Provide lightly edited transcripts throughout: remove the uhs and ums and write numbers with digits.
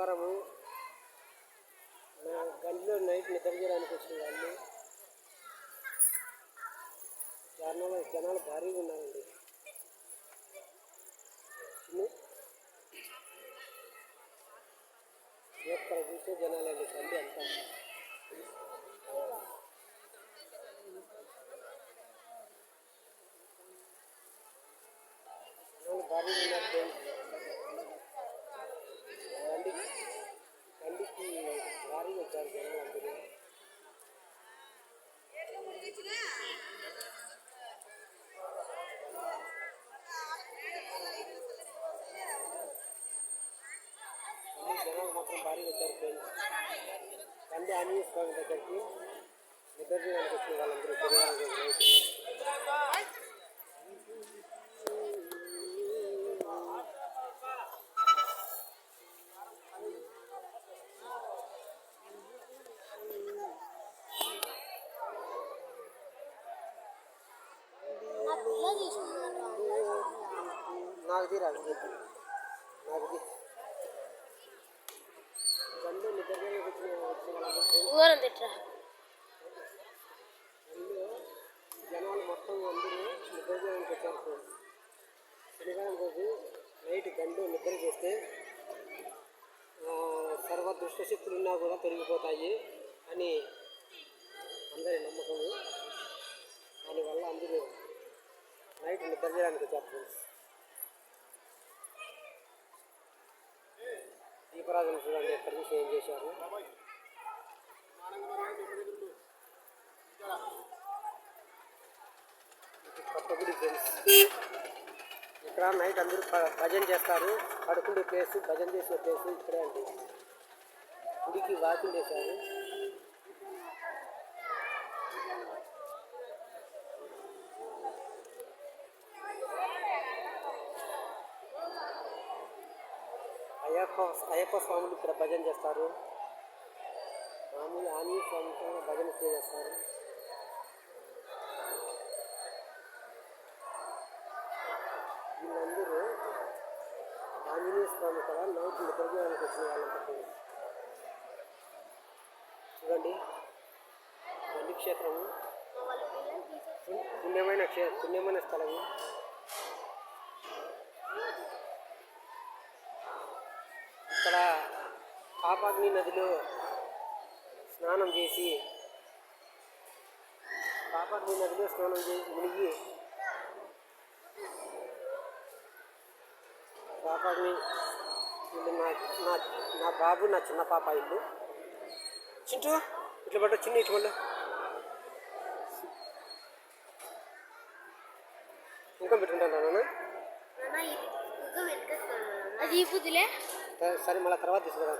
శనివారము గంటలో నైట్ నిద్ర చేయడానికి వచ్చిన వాళ్ళు జనాలు భారీగా ఉన్నారండి. ఎక్కడ చూసే జనాలండి కండి అంతా. జనాలు భారీగా ఉన్నారు. కండికి భారీగా వచ్చారు జనాలు అందరూ. జనాలు మాత్రం భారీగా వచ్చారు ఫ్రెండ్స్. కండి ఆంజనేయ స్వామి దగ్గరికి నిద్ర చేయడానికి వచ్చిన వాళ్ళందరూ శనివారం రోజు నైట్. నాకు తీరాలి నాకు గండు నిద్ర వచ్చిన వాళ్ళందరూ జనాలు మొత్తం అందరూ నిద్ర చేయడానికి వచ్చారు. శనివారం రోజు నైట్ గండు నిద్ర చేస్తే సర్వ దుష్టశక్తులు ఉన్నా కూడా తొలగిపోతాయి అని అందరి నమ్మకము. దానివల్ల అందరూ నైట్ నిద్ర చేయడానికి వచ్చారు ఫ్రెండ్స్. దీపరాజును చూడండి ఎక్కడ నుంచి ఏం చేశారు. కొత్త గుడి ఫ్రెండ్స్. ఇక్కడ నైట్ అందరూ భజన చేస్తారు. పడుకుండే ప్లేసు, భజన చేసే ప్లేసు ఇక్కడే అండి. గుడికి వాకింగ్ చేశారు. అయ్యప్ప స్వాములు ఇక్కడ భజన చేస్తారు. మామూలు ఆంజనేయ స్వామితో భజన చేస్తారు. వీళ్ళందరూ ఆంజనేయ స్వామి కదా నైట్ నిద్ర చేయడానికి వచ్చిన వాళ్ళంతా. చూడండి గండి క్షేత్రము పుణ్యమైన స్థలము. ఇక్కడ పాపాగ్ని నదిలో స్నానం చేసి మునిగి పాపాగ్ని ఇల్లు నా బాబు నా చిన్న పాప ఇల్లు. చింటూ ఇట్లా పట్ట చిన్న ఇటు వల్ల ఇంకా పెట్టుకుంటాను సరే మళ్ళీ తర్వాత తీసుకురా.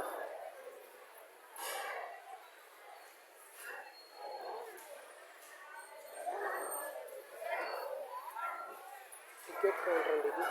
టికెట్ కౌంటర్ అండి ఇది.